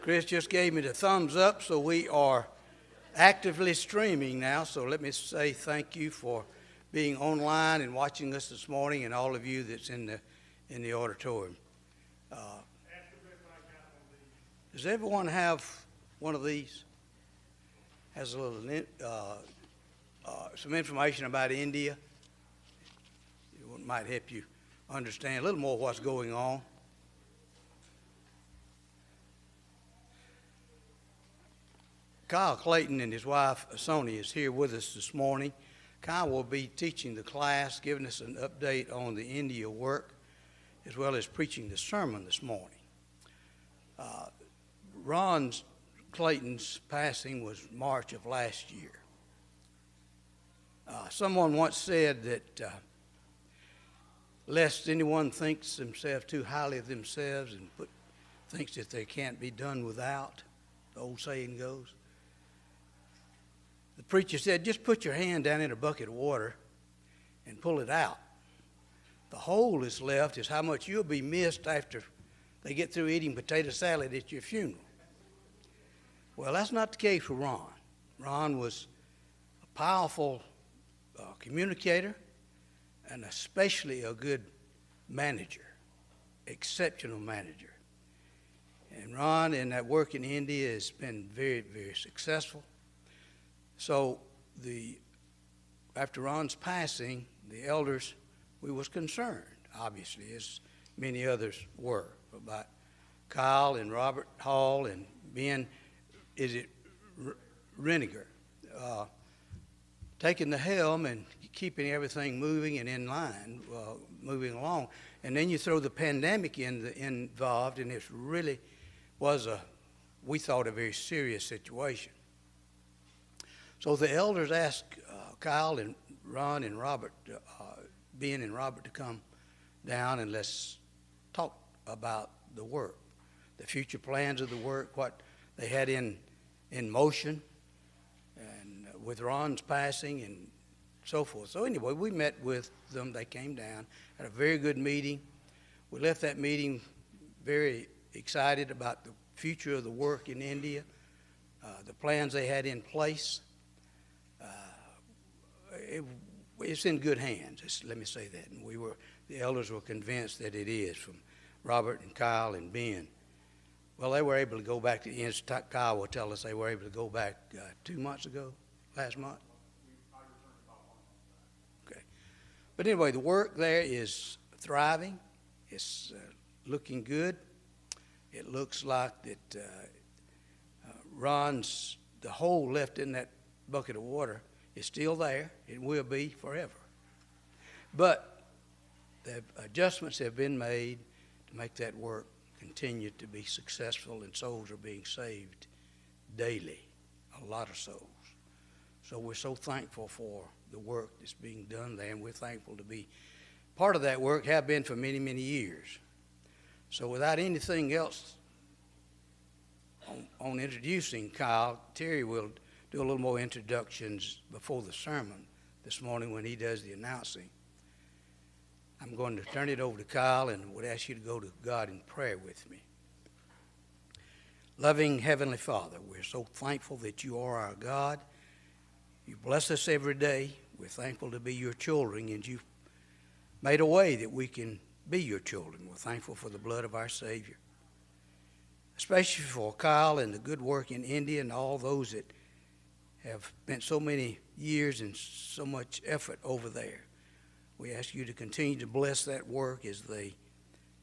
Chris just gave me the thumbs up, so we are actively streaming now. So let me say thank you for being online and watching us this morning, and all of you that's in the auditorium. Does everyone have one of these? Has a little some information about India. It might help you understand a little more what's going on. Kyle Clayton and his wife, Sonia, is here with us this morning. Kyle will be teaching the class, giving us an update on the India work, as well as preaching the sermon this morning. Ron Clayton's passing was March of last year. Someone once said that lest anyone thinks themselves too highly of themselves and thinks that they can't be done without, the old saying goes. The preacher said, just put your hand down in a bucket of water and pull it out. The hole that's left is how much you'll be missed after they get through eating potato salad at your funeral. Well, that's not the case for Ron. Ron was a powerful communicator and especially a good manager, exceptional manager. And Ron and that work in India has been very, very successful. So after Ron's passing, the elders, we was concerned, obviously, as many others were, about Kyle and Robert Hall and Ben, Renniger, taking the helm and keeping everything moving and in line, moving along. And then you throw the pandemic involved, and it really was we thought, a very serious situation. So the elders asked Kyle and Ron and Robert, Ben and Robert, to come down and let's talk about the work, the future plans of the work, what they had in motion, and with Ron's passing and so forth. So anyway, we met with them. They came down, had a very good meeting. We left that meeting very excited about the future of the work in India, the plans they had in place. It's in good hands, let me say that. And the elders were convinced that it is, from Robert and Kyle and Ben. Well, they were able to go back to Kyle will tell us they were able to go back 2 months ago, last month. Okay. But anyway, the work there is thriving. It's looking good. It looks like that the hole left in that bucket of water is still there. It will be forever. But the adjustments have been made to make that work continue to be successful, and souls are being saved daily, a lot of souls. So we're so thankful for the work that's being done there, and we're thankful to be part of that work, have been for many, many years. So without anything else on introducing Kyle, Terry will do a little more introductions before the sermon this morning when he does the announcing. I'm going to turn it over to Kyle and would ask you to go to God in prayer with me. Loving Heavenly Father, we're so thankful that you are our God. You bless us every day. We're thankful to be your children, and you've made a way that we can be your children. We're thankful for the blood of our Savior, especially for Kyle and the good work in India and all those that have spent so many years and so much effort over there. We ask you to continue to bless that work as they,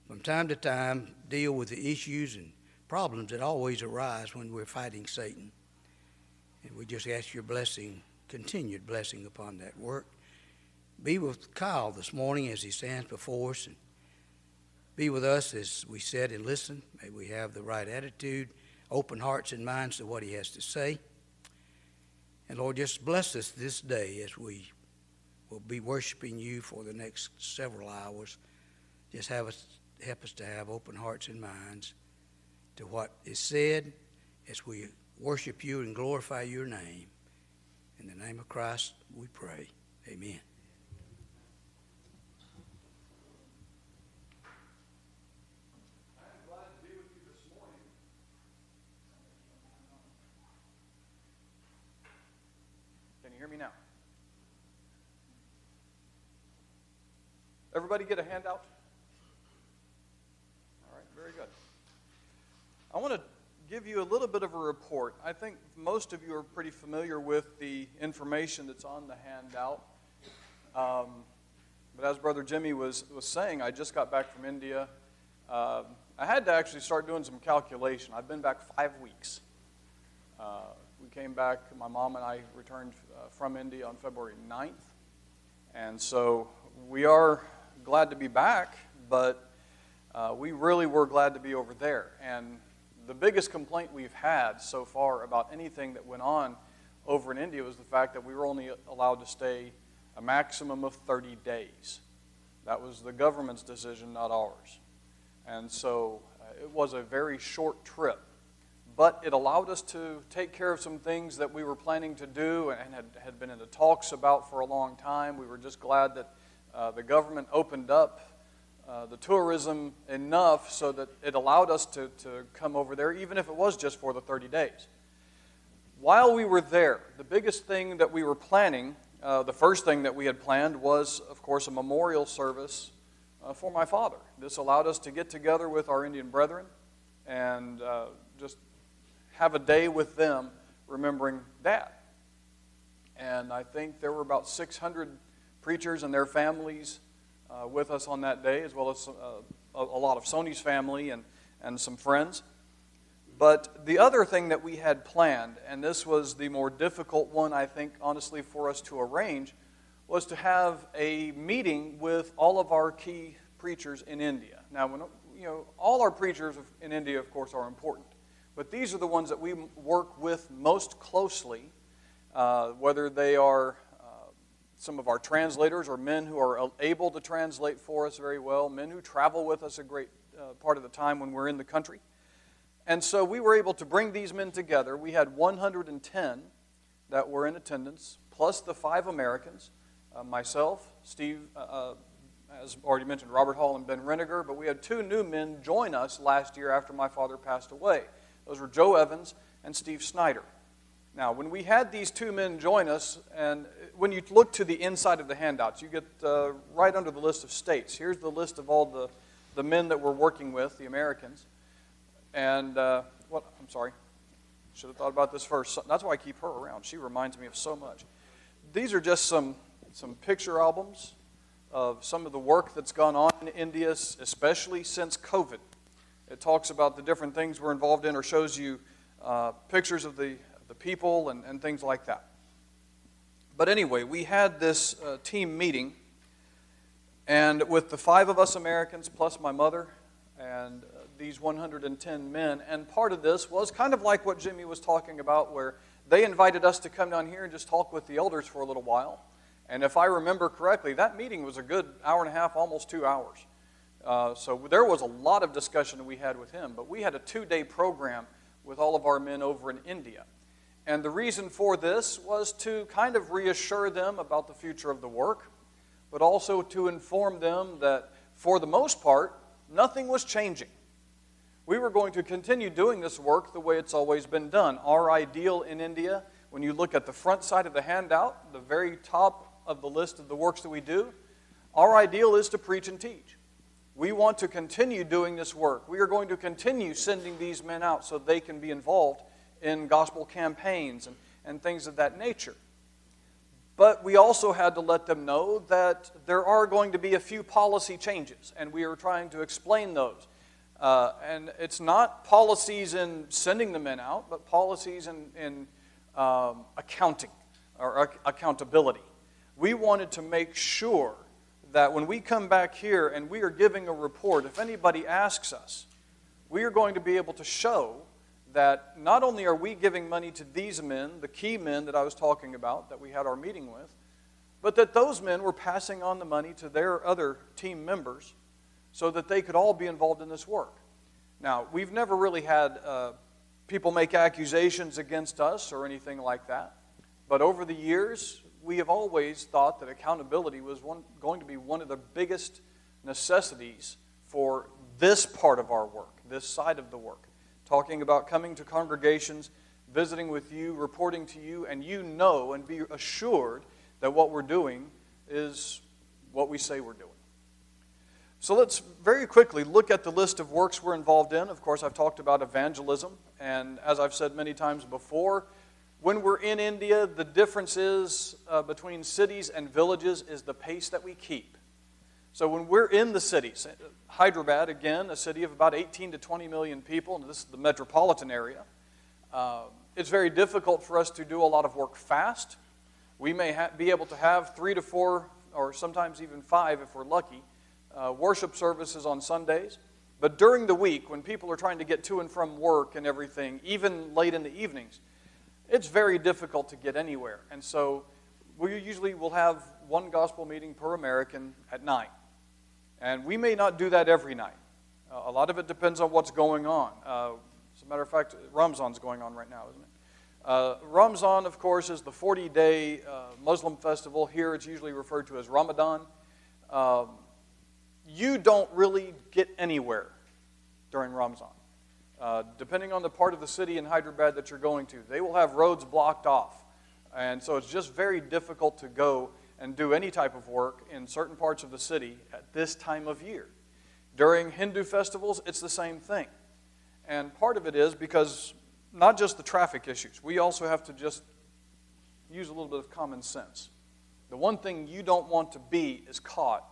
from time to time, deal with the issues and problems that always arise when we're fighting Satan. And we just ask your blessing, continued blessing upon that work. Be with Kyle this morning as he stands before us, and be with us as we sit and listen. May we have the right attitude, open hearts and minds to what he has to say. And Lord, just bless us this day as we will be worshiping you for the next several hours. Just help us to have open hearts and minds to what is said as we worship you and glorify your name. In the name of Christ we pray. Amen. hear me now? Everybody get a handout? All right, very good. I want to give you a little bit of a report. I think most of you are pretty familiar with the information that's on the handout. But as Brother Jimmy was saying, I just got back from India. I had to actually start doing some calculation. I've been back 5 weeks. We came back, my mom and I returned from India on February 9th. And so we are glad to be back, but we really were glad to be over there. And the biggest complaint we've had so far about anything that went on over in India was the fact that we were only allowed to stay a maximum of 30 days. That was the government's decision, not ours. And so it was a very short trip. But it allowed us to take care of some things that we were planning to do and had been in the talks about for a long time. We were just glad that the government opened up the tourism enough so that it allowed us to come over there, even if it was just for the 30 days. While we were there, the biggest thing that we were planning, the first thing that we had planned was, of course, a memorial service for my father. This allowed us to get together with our Indian brethren and just have a day with them remembering Dad. And I think there were about 600 preachers and their families with us on that day, as well as a lot of Sony's family and some friends. But the other thing that we had planned, and this was the more difficult one, I think, honestly, for us to arrange, was to have a meeting with all of our key preachers in India. Now, all our preachers in India, of course, are important. But these are the ones that we work with most closely, whether they are some of our translators or men who are able to translate for us very well, men who travel with us a great part of the time when we're in the country. And so we were able to bring these men together. We had 110 that were in attendance, plus the 5 Americans, myself, Steve, as already mentioned, Robert Hall and Ben Renniger, but we had 2 new men join us last year after my father passed away. Those were Joe Evans and Steve Snyder. Now, when we had these 2 men join us, and when you look to the inside of the handouts, you get right under the list of states. Here's the list of all the men that we're working with, the Americans. And, I'm sorry, should have thought about this first. That's why I keep her around. She reminds me of so much. These are just some picture albums of some of the work that's gone on in India, especially since COVID. It talks about the different things we're involved in or shows you pictures of the people and things like that. But anyway, we had this team meeting, and with the 5 of us Americans plus my mother and these 110 men, and part of this was kind of like what Jimmy was talking about, where they invited us to come down here and just talk with the elders for a little while. And if I remember correctly, that meeting was a good hour and a half, almost 2 hours. So there was a lot of discussion we had with him, but we had a 2-day program with all of our men over in India. And the reason for this was to kind of reassure them about the future of the work, but also to inform them that for the most part, nothing was changing. We were going to continue doing this work the way it's always been done. Our ideal in India, when you look at the front side of the handout, the very top of the list of the works that we do, our ideal is to preach and teach. We want to continue doing this work. We are going to continue sending these men out so they can be involved in gospel campaigns and things of that nature. But we also had to let them know that there are going to be a few policy changes, and we are trying to explain those. And it's not policies in sending the men out, but policies in accounting or accountability. We wanted to make sure that when we come back here and we are giving a report, if anybody asks us, we are going to be able to show that not only are we giving money to these men, the key men that I was talking about, that we had our meeting with, but that those men were passing on the money to their other team members so that they could all be involved in this work. Now, we've never really had people make accusations against us or anything like that, but over the years, we have always thought that accountability was going to be one of the biggest necessities for this part of our work, this side of the work. Talking about coming to congregations, visiting with you, reporting to you, and you know and be assured that what we're doing is what we say we're doing. So let's very quickly look at the list of works we're involved in. Of course, I've talked about evangelism, and as I've said many times before, when we're in India, the difference is between cities and villages is the pace that we keep. So when we're in the cities, Hyderabad, again, a city of about 18 to 20 million people, and this is the metropolitan area, it's very difficult for us to do a lot of work fast. We may be able to have 3 to 4, or sometimes even 5 if we're lucky, worship services on Sundays. But during the week, when people are trying to get to and from work and everything, even late in the evenings, it's very difficult to get anywhere. And so we usually will have one gospel meeting per American at night. And we may not do that every night. A lot of it depends on what's going on. As a matter of fact, Ramzan's going on right now, isn't it? Ramzan, of course, is the 40-day Muslim festival. Here it's usually referred to as Ramadan. You don't really get anywhere during Ramzan. Depending on the part of the city in Hyderabad that you're going to, they will have roads blocked off. And so it's just very difficult to go and do any type of work in certain parts of the city at this time of year. During Hindu festivals, it's the same thing. And part of it is because not just the traffic issues, we also have to just use a little bit of common sense. The one thing you don't want to be is caught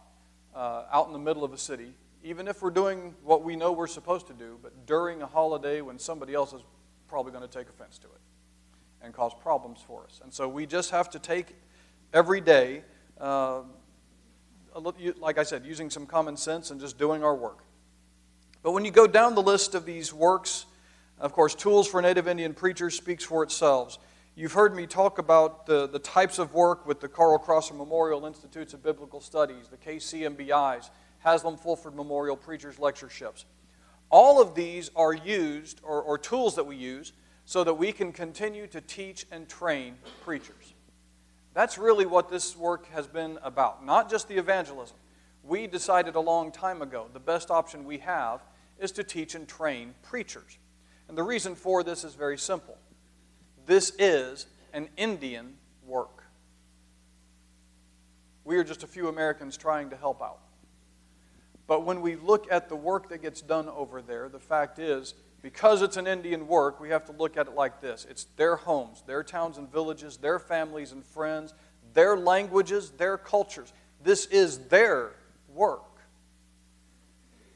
out in the middle of a city, even if we're doing what we know we're supposed to do, but during a holiday when somebody else is probably going to take offense to it and cause problems for us. And so we just have to take every day, like I said, using some common sense and just doing our work. But when you go down the list of these works, of course, Tools for Native Indian Preachers speaks for itself. You've heard me talk about the types of work with the Carl Crosser Memorial Institutes of Biblical Studies, the KCMBIs, Haslam Fulford Memorial Preachers Lectureships. All of these are used, or tools that we use, so that we can continue to teach and train preachers. That's really what this work has been about, not just the evangelism. We decided a long time ago the best option we have is to teach and train preachers. And the reason for this is very simple. This is an Indian work. We are just a few Americans trying to help out. But when we look at the work that gets done over there, the fact is, because it's an Indian work, we have to look at it like this. It's their homes, their towns and villages, their families and friends, their languages, their cultures. This is their work.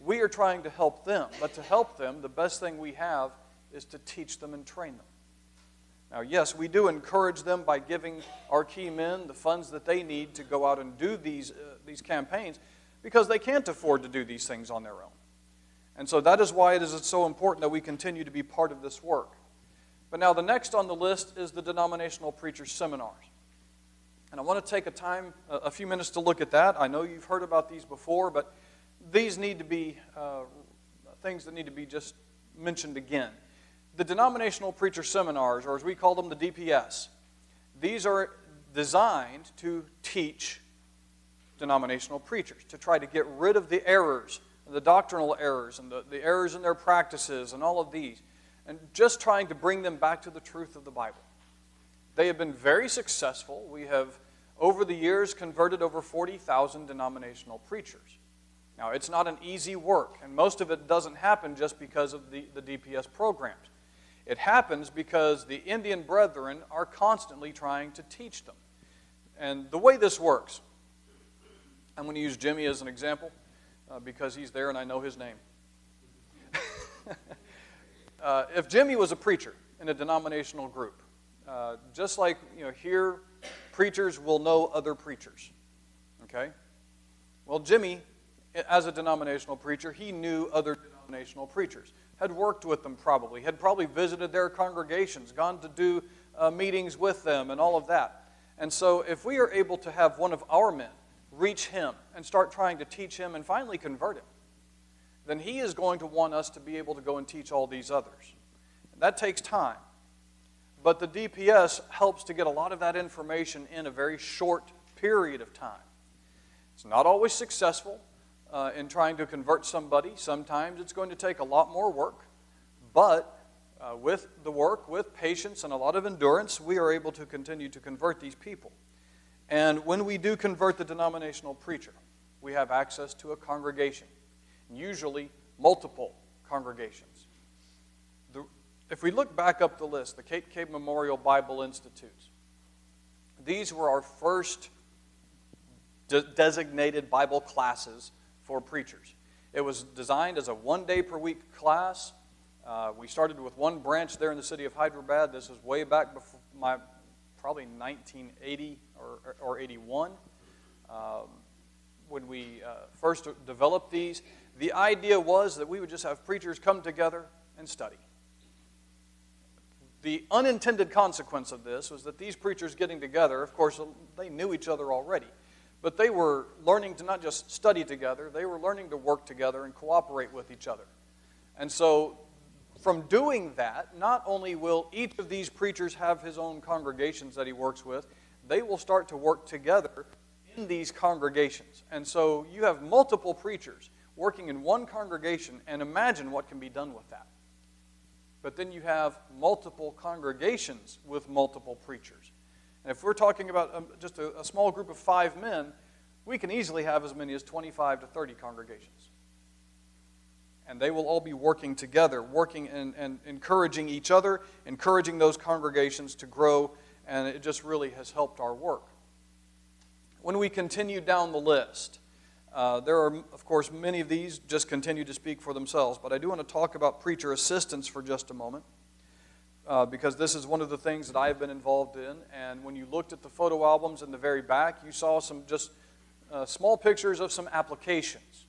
We are trying to help them, but to help them, the best thing we have is to teach them and train them. Now, yes, we do encourage them by giving our key men the funds that they need to go out and do these campaigns, because they can't afford to do these things on their own. And so that is why it is so important that we continue to be part of this work. But now the next on the list is the Denominational Preacher Seminars. And I want to take a few minutes to look at that. I know you've heard about these before, but these need to be things that need to be just mentioned again. The Denominational Preacher Seminars, or as we call them, the DPS, these are designed to teach denominational preachers, to try to get rid of the errors, the doctrinal errors, and the errors in their practices, and all of these, and just trying to bring them back to the truth of the Bible. They have been very successful. We have, over the years, converted over 40,000 denominational preachers. Now, it's not an easy work, and most of it doesn't happen just because of the DPS programs. It happens because the Indian brethren are constantly trying to teach them. And the way this works, I'm going to use Jimmy as an example because he's there and I know his name. If Jimmy was a preacher in a denominational group, just like here, preachers will know other preachers. Okay? Well, Jimmy, as a denominational preacher, he knew other denominational preachers, had worked with them probably, had probably visited their congregations, gone to do meetings with them and all of that. And so if we are able to have one of our men reach him and start trying to teach him and finally convert him, then he is going to want us to be able to go and teach all these others. And that takes time. But the DPS helps to get a lot of that information in a very short period of time. It's not always successful in trying to convert somebody. Sometimes it's going to take a lot more work. But with the work, with patience and a lot of endurance, we are able to continue to convert these people. And when we do convert the denominational preacher, we have access to a congregation, usually multiple congregations. If we look back up the list, the Cape Memorial Bible Institutes, these were our first designated Bible classes for preachers. It was designed as a one-day-per-week class. We started with one branch there in the city of Hyderabad. This was way back before probably 1980 or 81 when we first developed these. The idea was that we would just have preachers come together and study. The unintended consequence of this was that these preachers getting together, of course, they knew each other already, but they were learning to not just study together, they were learning to work together and cooperate with each other. And so from doing that, not only will each of these preachers have his own congregations that he works with, they will start to work together in these congregations. And so you have multiple preachers working in one congregation, and imagine what can be done with that. But then you have multiple congregations with multiple preachers. And if we're talking about just a small group of 5 men, we can easily have as many as 25 to 30 congregations. And they will all be working together, working and encouraging each other, encouraging those congregations to grow, and it just really has helped our work. When we continue down the list, there are, of course, many of these just continue to speak for themselves, but I do want to talk about preacher assistants for just a moment, because this is one of the things that I have been involved in, and when you looked at the photo albums in the very back, you saw some just small pictures of some applications.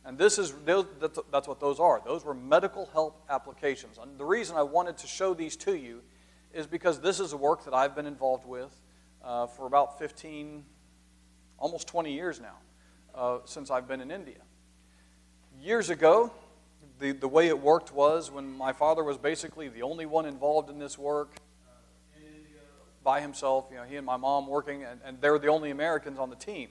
And that's what those are. Those were medical help applications. And the reason I wanted to show these to you is because this is a work that I've been involved with for about 15, almost 20 years now, since I've been in India. Years ago, the way it worked was when my father was basically the only one involved in this work in India by himself. You know, he and my mom working, and they were the only Americans on the team.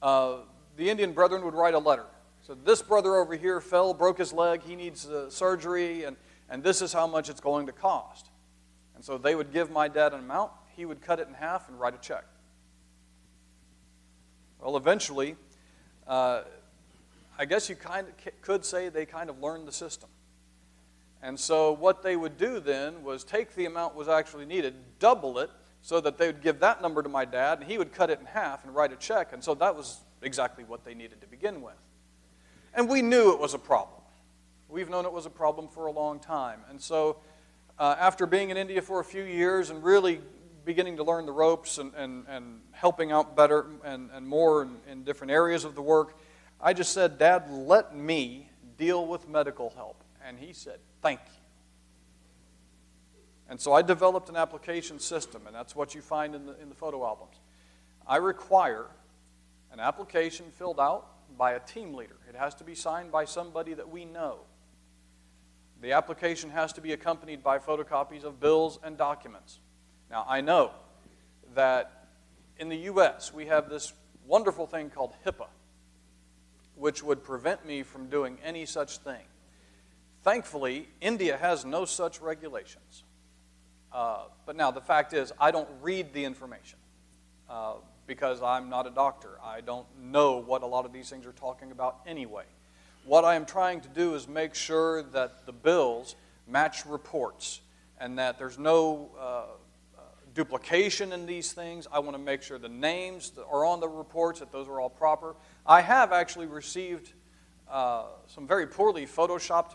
The Indian brethren would write a letter. So this brother over here fell, broke his leg, he needs surgery, and this is how much it's going to cost. And so they would give my dad an amount, he would cut it in half and write a check. Well, eventually, I guess you could say they kind of learned the system. And so what they would do then was take the amount was actually needed, double it, so that they would give that number to my dad, and he would cut it in half and write a check. And so that was exactly what they needed to begin with. And we knew it was a problem. We've known it was a problem for a long time. And so after being in India for a few years and really beginning to learn the ropes and helping out better and more in different areas of the work, I just said, Dad, let me deal with medical help. And he said, thank you. And so I developed an application system, and that's what you find in the photo albums. I require an application filled out by a team leader. It has to be signed by somebody that we know. The application has to be accompanied by photocopies of bills and documents. Now, I know that in the U.S. we have this wonderful thing called HIPAA, which would prevent me from doing any such thing. Thankfully, India has no such regulations. But now the fact is, I don't read the information because I'm not a doctor. I don't know what a lot of these things are talking about anyway. What I am trying to do is make sure that the bills match reports and that there's no duplication in these things. I want to make sure the names that are on the reports, that those are all proper. I have actually received some very poorly photoshopped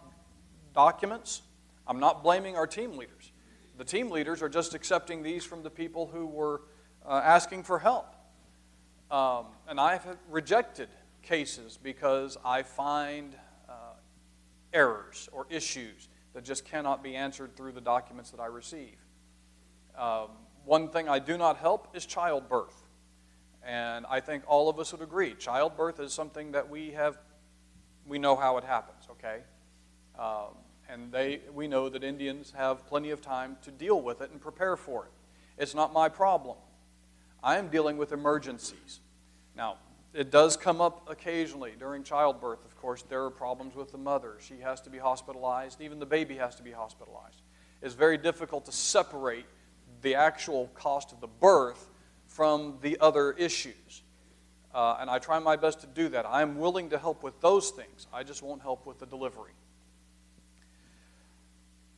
documents. I'm not blaming our team leaders. The team leaders are just accepting these from the people who were asking for help. And I've rejected cases because I find errors or issues that just cannot be answered through the documents that I receive. One thing I do not help is childbirth. And I think all of us would agree. Childbirth is something that we know how it happens, okay? And we know that Indians have plenty of time to deal with it and prepare for it. It's not my problem. I am dealing with emergencies. Now, It does come up occasionally during childbirth. Of course, there are problems with the mother. She has to be hospitalized. Even the baby has to be hospitalized. It's very difficult to separate the actual cost of the birth from the other issues. And I try my best to do that. I am willing to help with those things. I just won't help with the delivery.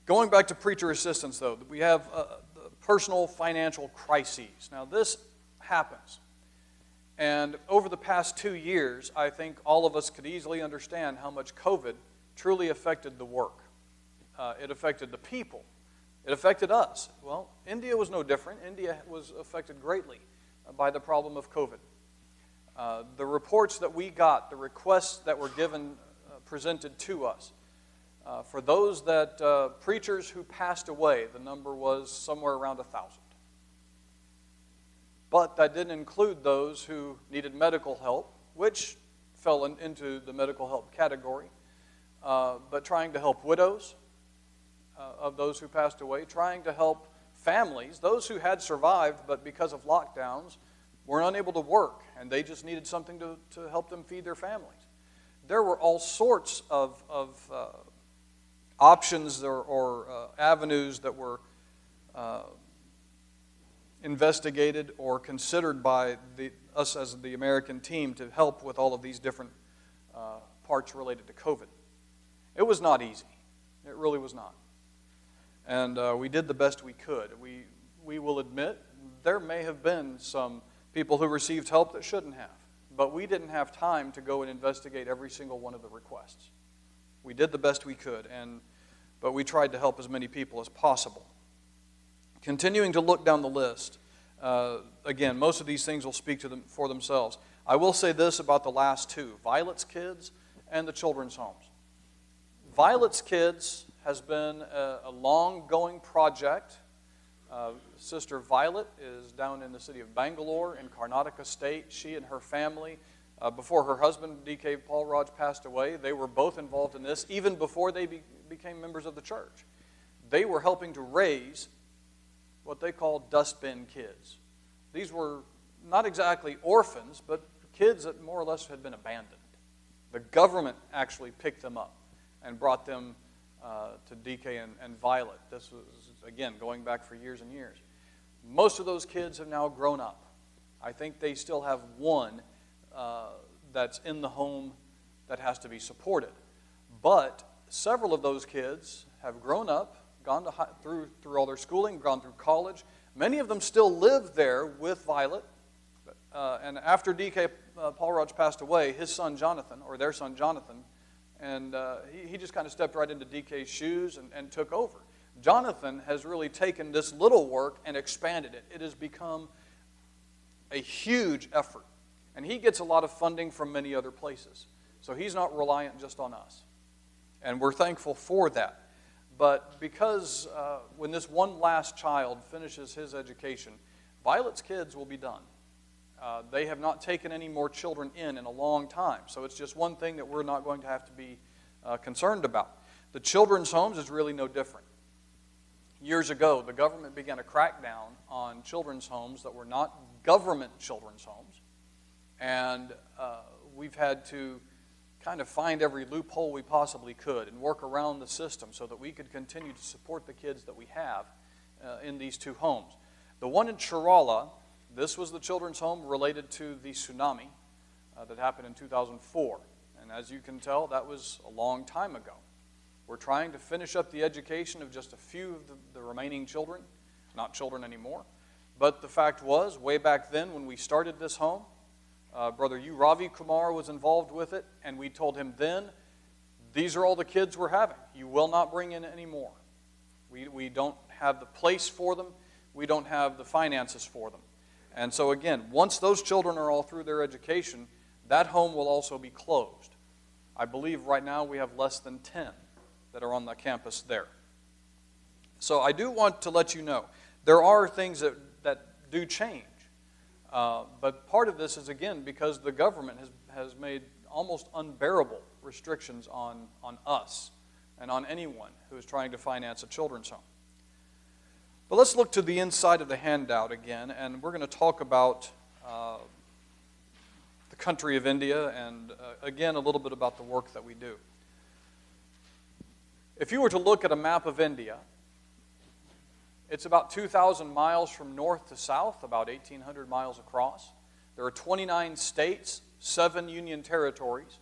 Going back to preacher assistance, though, we have personal financial crises. Now, this happens. And over the past 2 years, I think all of us could easily understand how much COVID truly affected the work. It affected the people. It affected us. Well, India was no different. India was affected greatly by the problem of COVID. The reports that we got, the requests that were presented to us, for those preachers who passed away, the number was somewhere around 1,000. But that didn't include those who needed medical help, which fell into the medical help category, but trying to help widows of those who passed away, trying to help families, those who had survived, but because of lockdowns, were unable to work, and they just needed something to help them feed their families. There were all sorts of options or avenues that were investigated or considered by us as the American team to help with all of these different parts related to COVID. It was not easy. It really was not. And we did the best we could. We will admit there may have been some people who received help that shouldn't have, but we didn't have time to go and investigate every single one of the requests. We did the best we could, but we tried to help as many people as possible. Continuing to look down the list, again, most of these things will speak to them for themselves. I will say this about the last two, Violet's Kids and the children's homes. Violet's Kids has been a long-going project. Sister Violet is down in the city of Bangalore in Karnataka State. She and her family, before her husband, D.K. Paul Raj, passed away, they were both involved in this, even before they became members of the church. They were helping to raise what they called dustbin kids. These were not exactly orphans, but kids that more or less had been abandoned. The government actually picked them up and brought them to DK and Violet. This was, again, going back for years and years. Most of those kids have now grown up. I think they still have one that's in the home that has to be supported. But several of those kids have grown up, gone through all their schooling, gone through college. Many of them still live there with Violet. And after D.K. Paul Raj passed away, his son Jonathan, or their son Jonathan, and he just kind of stepped right into D.K.'s shoes and took over. Jonathan has really taken this little work and expanded it. It has become a huge effort. And he gets a lot of funding from many other places. So he's not reliant just on us. And we're thankful for that. But because when this one last child finishes his education, Violet's Kids will be done. They have not taken any more children in a long time. So it's just one thing that we're not going to have to be concerned about. The children's homes is really no different. Years ago, the government began a crackdown on children's homes that were not government children's homes. And we've had to kind of find every loophole we possibly could and work around the system so that we could continue to support the kids that we have in these two homes. The one in Kerala, this was the children's home related to the tsunami that happened in 2004. And as you can tell, that was a long time ago. We're trying to finish up the education of just a few of the remaining children, not children anymore. But the fact was, way back then when we started this home, Brother U. Ravi Kumar was involved with it, and we told him then, these are all the kids we're having. You will not bring in any more. We don't have the place for them. We don't have the finances for them. And so again, once those children are all through their education, that home will also be closed. I believe right now we have less than 10 that are on the campus there. So I do want to let you know, there are things that do change. But part of this is, again, because the government has made almost unbearable restrictions on us and on anyone who is trying to finance a children's home. But let's look to the inside of the handout again, and we're going to talk about the the country of India, and again, a little bit about the work that we do. If you were to look at a map of India, it's about 2,000 miles from north to south, about 1,800 miles across. There are 29 states, 7 union territories.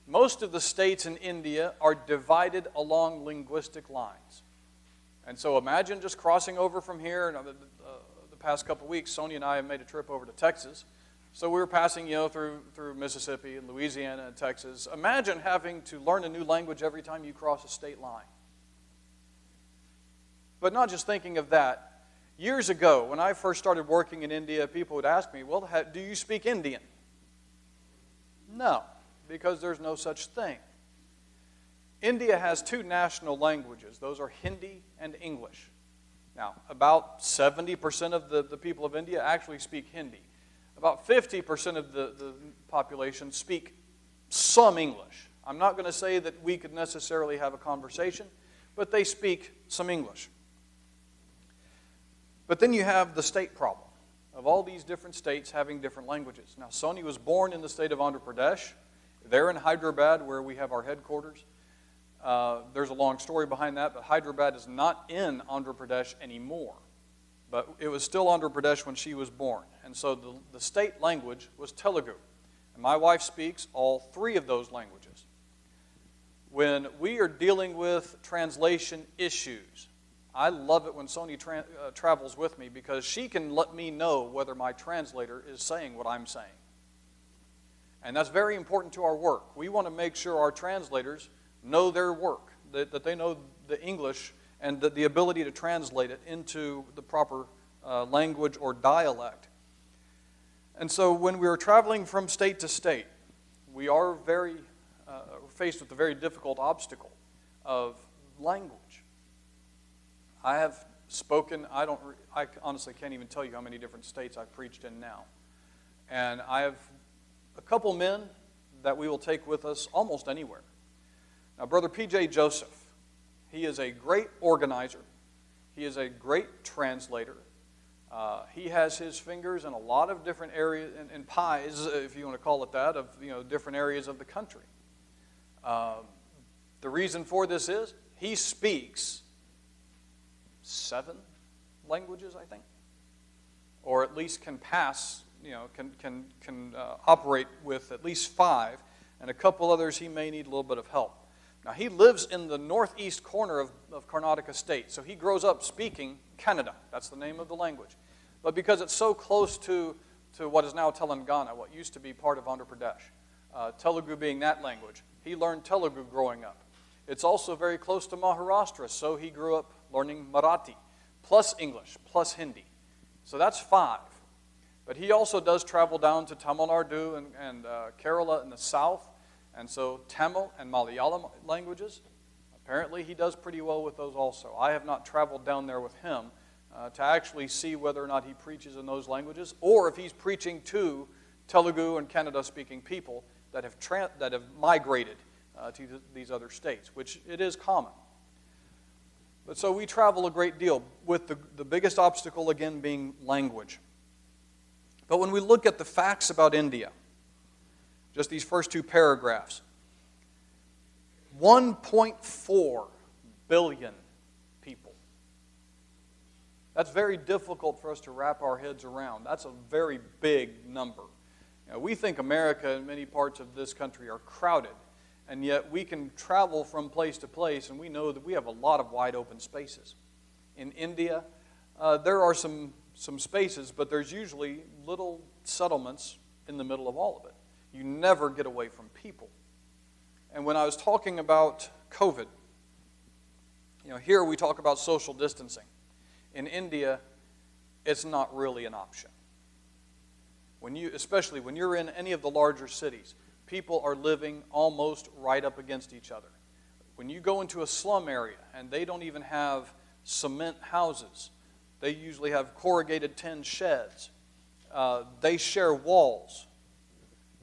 Most of the states in India are divided along linguistic lines. And so imagine just crossing over from here. The past couple of weeks, Sonia and I have made a trip over to Texas. So we were passing, through Mississippi and Louisiana and Texas. Imagine having to learn a new language every time you cross a state line. But not just thinking of that. Years ago, when I first started working in India, people would ask me, well, do you speak Indian? No, because there's no such thing. India has 2 national languages. Those are Hindi and English. Now, about 70% of the people of India actually speak Hindi. About 50% of the population speak some English. I'm not going to say that we could necessarily have a conversation, but they speak some English. But then you have the state problem of all these different states having different languages. Now, Sonia was born in the state of Andhra Pradesh. They're in Hyderabad, where we have our headquarters. There's a long story behind that, but Hyderabad is not in Andhra Pradesh anymore. But it was still Andhra Pradesh when she was born. And so the state language was Telugu. And my wife speaks all 3 of those languages. When we are dealing with translation issues, I love it when Sonia travels with me, because she can let me know whether my translator is saying what I'm saying. And that's very important to our work. We want to make sure our translators know their work, that they know the English and the ability to translate it into the proper language or dialect. And so when we are traveling from state to state, we are faced with the very difficult obstacle of language. I have spoken, I honestly can't even tell you how many different states I've preached in now. And I have a couple men that we will take with us almost anywhere. Now, Brother P.J. Joseph, he is a great organizer. He is a great translator. He has his fingers in a lot of different areas, in pies, if you want to call it that, of different areas of the country. The reason for this is he speaks 7 languages, I think, or at least can pass, can operate with at least 5, and a couple others he may need a little bit of help. Now, he lives in the northeast corner of Karnataka State, so he grows up speaking Kannada. That's the name of the language. But because it's so close to what is now Telangana, what used to be part of Andhra Pradesh, Telugu being that language, he learned Telugu growing up. It's also very close to Maharashtra, so he grew up learning Marathi, plus English, plus Hindi. So that's 5. But he also does travel down to Tamil Nadu and Kerala in the south, and so Tamil and Malayalam languages, apparently he does pretty well with those also. I have not traveled down there with him to actually see whether or not he preaches in those languages, or if he's preaching to Telugu and Kannada-speaking people that have migrated to these other states, which it is common. But so we travel a great deal, with the biggest obstacle, again, being language. But when we look at the facts about India, just these first 2 paragraphs, 1.4 billion people. That's very difficult for us to wrap our heads around. That's a very big number. We think America and many parts of this country are crowded, and yet we can travel from place to place, and we know that we have a lot of wide open spaces. In India, there are some spaces, but there's usually little settlements in the middle of all of it. You never get away from people. And when I was talking about COVID, here we talk about social distancing. In India, it's not really an option. Especially when you're in any of the larger cities, people are living almost right up against each other. When you go into a slum area and they don't even have cement houses, they usually have corrugated tin sheds. They share walls.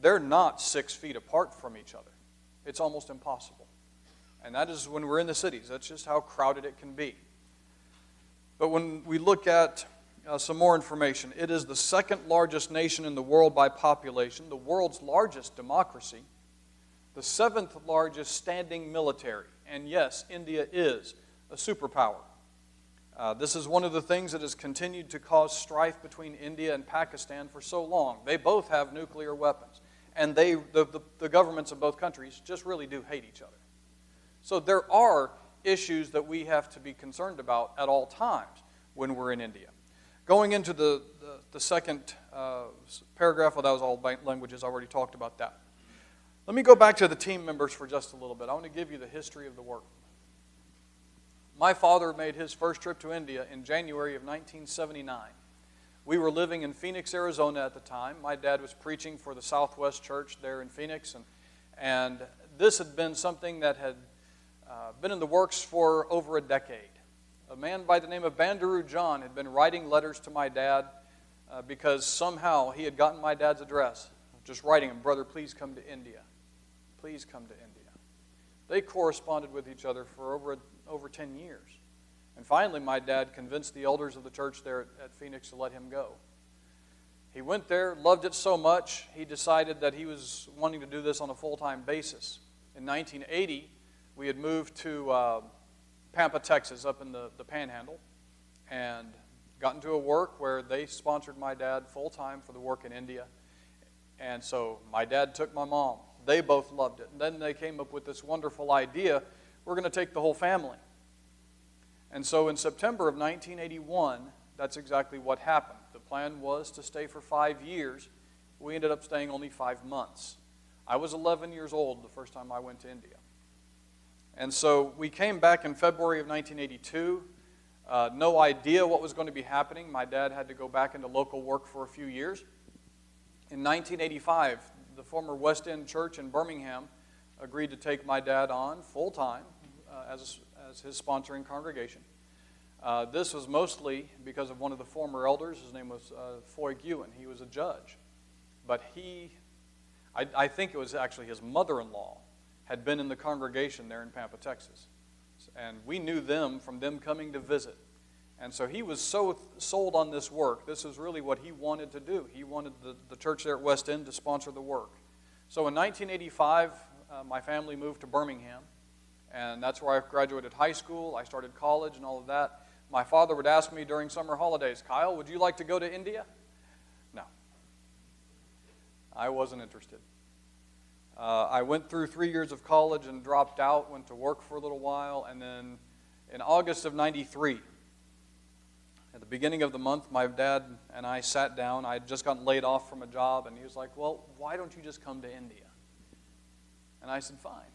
They're not 6 feet apart from each other. It's almost impossible. And that is when we're in the cities. That's just how crowded it can be. But when we look at some more information. It is the second largest nation in the world by population, the world's largest democracy, the seventh largest standing military. And yes, India is a superpower. This is one of the things that has continued to cause strife between India and Pakistan for so long. They both have nuclear weapons, and the governments of both countries just really do hate each other. So there are issues that we have to be concerned about at all times when we're in India. Going into the second paragraph, well, that was all languages. I already talked about that. Let me go back to the team members for just a little bit. I want to give you the history of the work. My father made his first trip to India in January of 1979. We were living in Phoenix, Arizona at the time. My dad was preaching for the Southwest Church there in Phoenix, and this had been something that had been in the works for over a decade. A man by the name of Bandaroo John had been writing letters to my dad because somehow he had gotten my dad's address, just writing him, "Brother, please come to India. Please come to India." They corresponded with each other for over 10 years. And finally, my dad convinced the elders of the church there at Phoenix to let him go. He went there, loved it so much, he decided that he was wanting to do this on a full-time basis. In 1980, we had moved to Pampa, Texas, up in the Panhandle, and got into a work where they sponsored my dad full-time for the work in India. And so my dad took my mom. They both loved it. And then they came up with this wonderful idea, we're going to take the whole family. And so in September of 1981, that's exactly what happened. The plan was to stay for 5 years. We ended up staying only 5 months. I was 11 years old the first time I went to India. And so we came back in February of 1982. No idea what was going to be happening. My dad had to go back into local work for a few years. In 1985, the former West End Church in Birmingham agreed to take my dad on full-time as his sponsoring congregation. This was mostly because of one of the former elders. His name was Foy Ewan. He was a judge. But I think it was actually his mother-in-law, had been in the congregation there in Pampa, Texas. And we knew them from them coming to visit. And so he was so sold on this work. This is really what he wanted to do. He wanted the church there at West End to sponsor the work. So in 1985, my family moved to Birmingham. And that's where I graduated high school. I started college and all of that. My father would ask me during summer holidays, "Kyle, would you like to go to India?" No. I wasn't interested. I went through 3 years of college and dropped out, went to work for a little while, and then in August of 93, at the beginning of the month, my dad and I sat down. I had just gotten laid off from a job, and he was like, "Well, why don't you just come to India?" And I said, "Fine.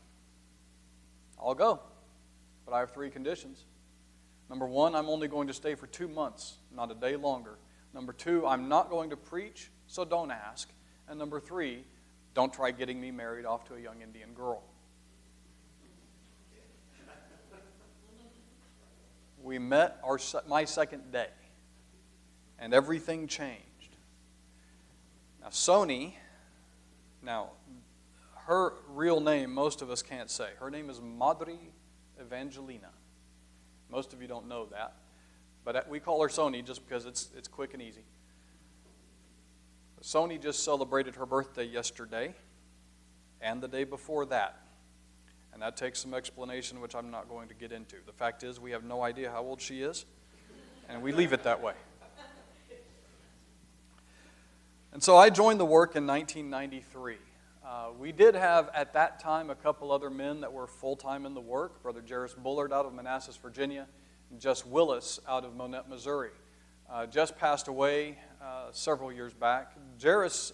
I'll go, but I have 3 conditions. Number 1, I'm only going to stay for 2 months, not a day longer. Number 2, I'm not going to preach, so don't ask. And number 3, don't try getting me married off to a young Indian girl." We met my second day, and everything changed. Now, her real name, most of us can't say. Her name is Madre Evangelina. Most of you don't know that, but we call her Sony just because it's quick and easy. Sony just celebrated her birthday yesterday and the day before that, and that takes some explanation, which I'm not going to get into. The fact is, we have no idea how old she is, and we leave it that way. And so I joined the work in 1993. We did have, at that time, a couple other men that were full-time in the work. Brother Jairus Bullard out of Manassas, Virginia, and Jess Willis out of Monette, Missouri. Jess passed away several years back. Jairus,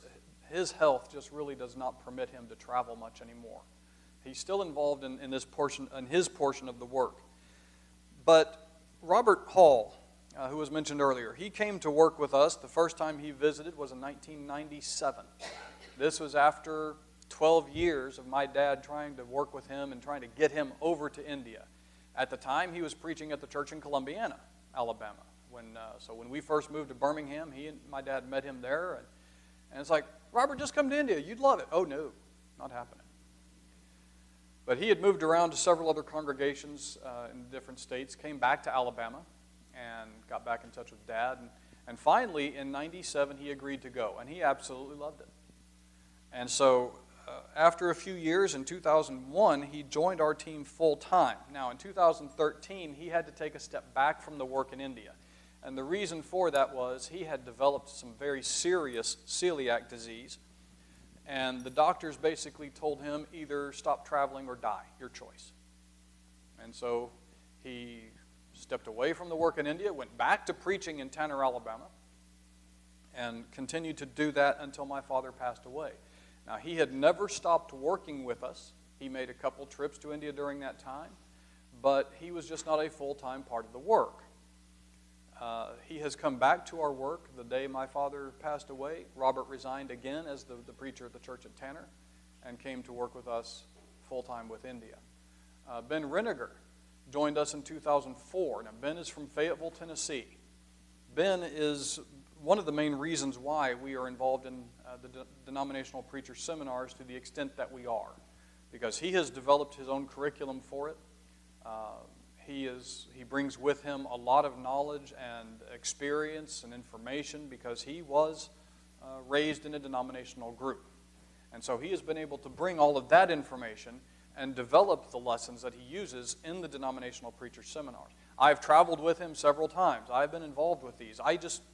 his health just really does not permit him to travel much anymore. He's still involved in his portion of the work. But Robert Hall, who was mentioned earlier, he came to work with us. The first time he visited was in 1997. This was after 12 years of my dad trying to work with him and trying to get him over to India. At the time, he was preaching at the church in Columbiana, Alabama. So when we first moved to Birmingham, he and my dad met him there. And it's like, "Robert, just come to India. You'd love it." "Oh, no, not happening." But he had moved around to several other congregations in different states, came back to Alabama, and got back in touch with Dad. And finally, in 97, he agreed to go, and he absolutely loved it. And so after a few years, in 2001, he joined our team full-time. Now, in 2013, he had to take a step back from the work in India. And the reason for that was he had developed some very serious celiac disease, and the doctors basically told him either stop traveling or die, your choice. And so he stepped away from the work in India, went back to preaching in Tanner, Alabama, and continued to do that until my father passed away. Now, he had never stopped working with us. He made a couple trips to India during that time, but he was just not a full-time part of the work. He has come back to our work the day my father passed away. Robert resigned again as the preacher at the church at Tanner and came to work with us full-time with India. Ben Renniger joined us in 2004. Now, Ben is from Fayetteville, Tennessee. Ben is one of the main reasons why we are involved in the denominational preacher seminars to the extent that we are, because he has developed his own curriculum for it. He brings with him a lot of knowledge and experience and information because he was raised in a denominational group. And so he has been able to bring all of that information and develop the lessons that he uses in the denominational preacher seminars. I've traveled with him several times. I've been involved with these.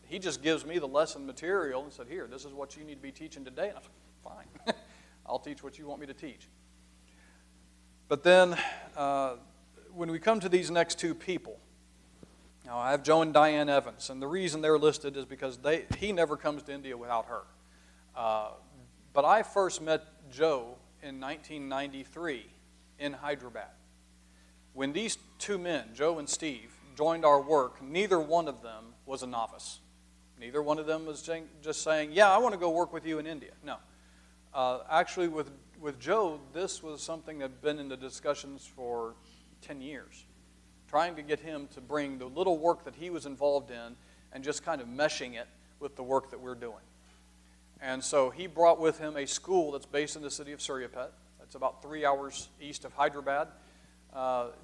He just gives me the lesson material and said, here, this is what you need to be teaching today. And I said, fine. I'll teach what you want me to teach. But then when we come to these next two people, now I have Joe and Diane Evans, and the reason they're listed is because he never comes to India without her. But I first met Joe in 1993 in Hyderabad. When these two men, Joe and Steve, joined our work, neither one of them was a novice. Neither one of them was just saying, yeah, I want to go work with you in India. No. Actually, with Joe, this was something that had been in the discussions for 10 years, trying to get him to bring the little work that he was involved in and just kind of meshing it with the work that we're doing. And so he brought with him a school that's based in the city of Suryapet. That's about 3 hours east of Hyderabad.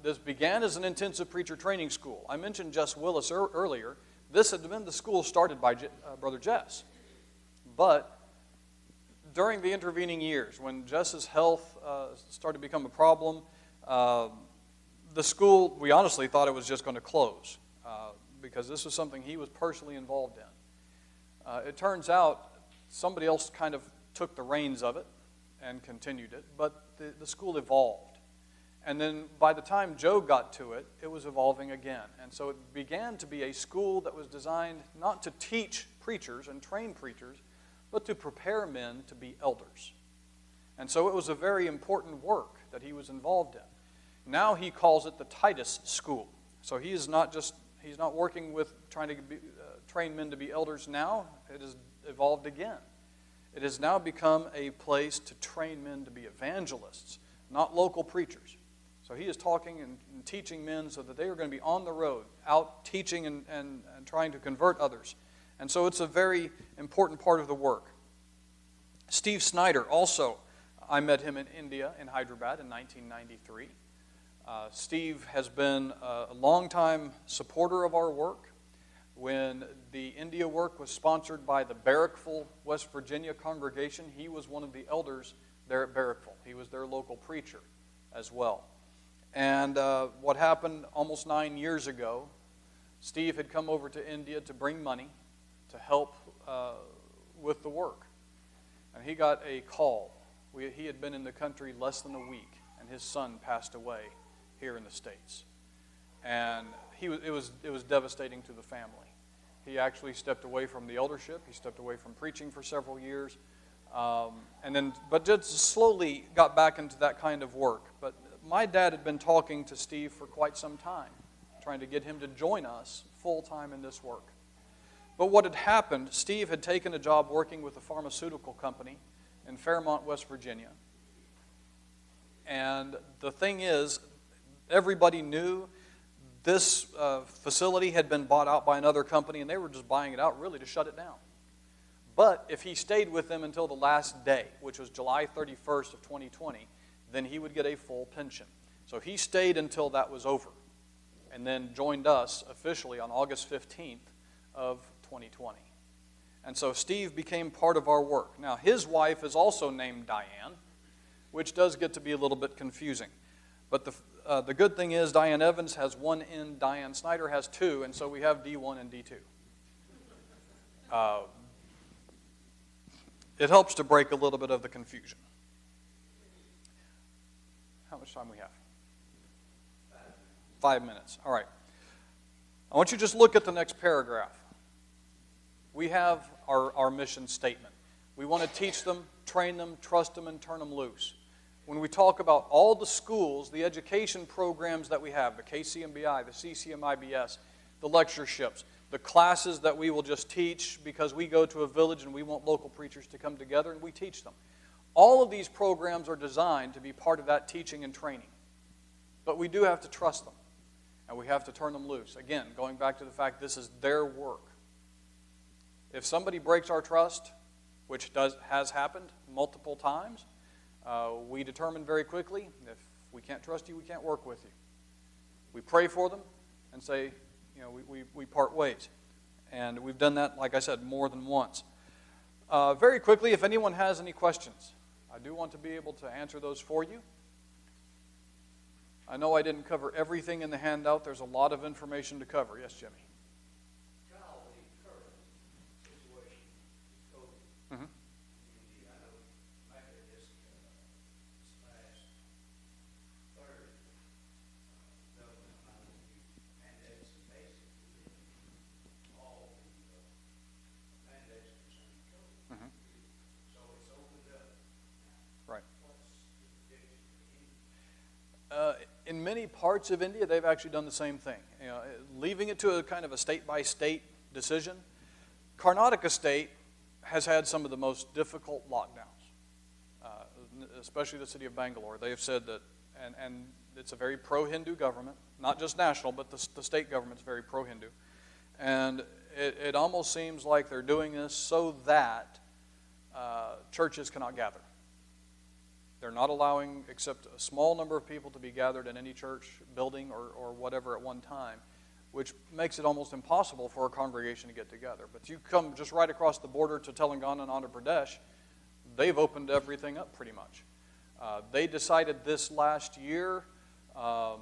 This began as an intensive preacher training school. I mentioned Jess Willis earlier. This had been the school started by Brother Jess. But during the intervening years, when Jess's health started to become a problem, the school, we honestly thought it was just going to close because this was something he was personally involved in. It turns out somebody else kind of took the reins of it and continued it, but the school evolved. And then by the time Joe got to it, it was evolving again. And so it began to be a school that was designed not to teach preachers and train preachers, but to prepare men to be elders. And so it was a very important work that he was involved in. Now he calls it the Titus School. So he's not working with trying to train men to be elders now. It has evolved again. It has now become a place to train men to be evangelists, not local preachers. So he is talking and teaching men so that they are going to be on the road, out teaching and trying to convert others. And so it's a very important part of the work. Steve Snyder also, I met him in India, in Hyderabad in 1993. Steve has been a longtime supporter of our work. When the India work was sponsored by the Barrackville, West Virginia congregation, he was one of the elders there at Barrackville. He was their local preacher as well. And what happened almost 9 years ago, Steve had come over to India to bring money to help with the work. And he got a call. He had been in the country less than a week, and his son passed away here in the States. And it was devastating to the family. He actually stepped away from the eldership. He stepped away from preaching for several years. But just slowly got back into that kind of work. But my dad had been talking to Steve for quite some time, trying to get him to join us full-time in this work. But what had happened, Steve had taken a job working with a pharmaceutical company in Fairmont, West Virginia. And the thing is, everybody knew this facility had been bought out by another company, and they were just buying it out really to shut it down. But if he stayed with them until the last day, which was July 31st of 2020, then he would get a full pension. So he stayed until that was over, and then joined us officially on August 15th of 2020. And so Steve became part of our work. Now, his wife is also named Diane, which does get to be a little bit confusing. But the good thing is Diane Evans has one N, Diane Snyder has two, and so we have D1 and D2. It helps to break a little bit of the confusion. How much time we have? 5 minutes. All right. I want you to just look at the next paragraph. We have our mission statement. We want to teach them, train them, trust them, and turn them loose. When we talk about all the schools, the education programs that we have, the KCMBI, the CCMIBS, the lectureships, the classes that we will just teach because we go to a village and we want local preachers to come together and we teach them. All of these programs are designed to be part of that teaching and training. But we do have to trust them, and we have to turn them loose. Again, going back to the fact this is their work. If somebody breaks our trust, which has happened multiple times, we determine very quickly, if we can't trust you, we can't work with you. We pray for them and say, we part ways. And we've done that, like I said, more than once. Very quickly, if anyone has any questions, I do want to be able to answer those for you. I know I didn't cover everything in the handout. There's a lot of information to cover. Yes, Jimmy? Mm-hmm. In many parts of India, they've actually done the same thing. Leaving it to a kind of a state-by-state decision. Karnataka State has had some of the most difficult lockdowns, especially the city of Bangalore. They have said that, and it's a very pro-Hindu government, not just national, but the state government's very pro-Hindu. And it almost seems like they're doing this so that churches cannot gather. They're not allowing except a small number of people to be gathered in any church building or whatever at one time, which makes it almost impossible for a congregation to get together. But you come just right across the border to Telangana and Andhra Pradesh, they've opened everything up pretty much. They decided this last year, I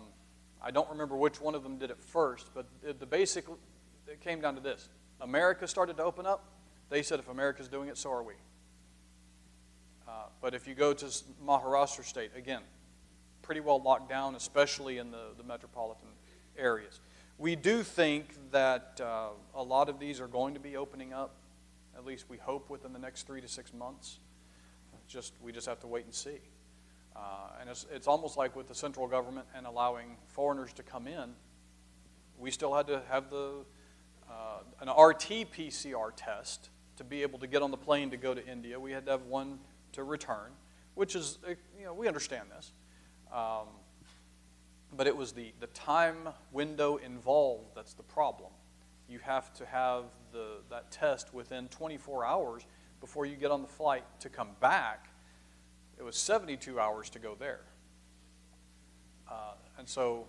don't remember which one of them did it first, but it came down to this. America started to open up. They said if America's doing it, so are we. But if you go to Maharashtra state, again, pretty well locked down, especially in the metropolitan areas. We do think that a lot of these are going to be opening up, at least we hope within the next 3 to 6 months. We just have to wait and see. And it's almost like with the central government and allowing foreigners to come in, we still had to have an RT-PCR test to be able to get on the plane to go to India. We had to have one to return, which is, we understand this. But it was the time window involved that's the problem. You have to have that test within 24 hours before you get on the flight to come back. It was 72 hours to go there. And so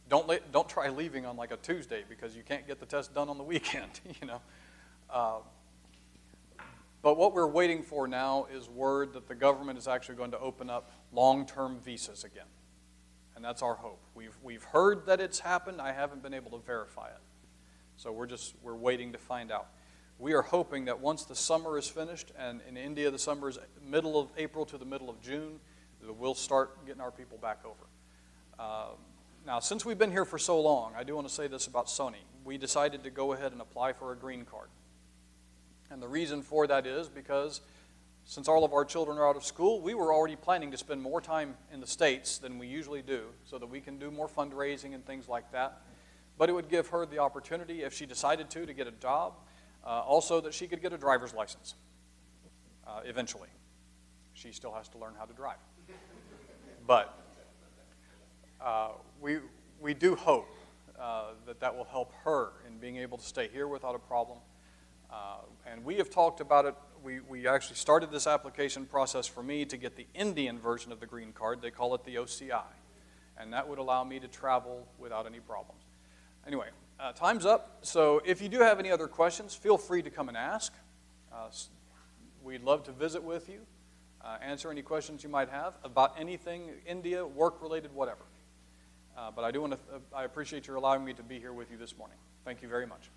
don't try leaving on like a Tuesday because you can't get the test done on the weekend, But what we're waiting for now is word that the government is actually going to open up long-term visas again. And that's our hope. We've heard that it's happened. I haven't been able to verify it. So we're waiting to find out. We are hoping that once the summer is finished, and in India the summer is middle of April to the middle of June, we'll start getting our people back over. Now, since we've been here for so long, I do want to say this about Sony. We decided to go ahead and apply for a green card. And the reason for that is because since all of our children are out of school, we were already planning to spend more time in the States than we usually do so that we can do more fundraising and things like that. But it would give her the opportunity, if she decided to get a job, also that she could get a driver's license eventually. She still has to learn how to drive. But we do hope that will help her in being able to stay here without a problem. And we have talked about it. We actually started this application process for me to get the Indian version of the green card. They call it the OCI. And that would allow me to travel without any problems. Anyway, Time's up. So if you do have any other questions, feel free to come and ask. We'd love to visit with you, answer any questions you might have about anything, India, work-related, whatever. But I appreciate your allowing me to be here with you this morning. Thank you very much.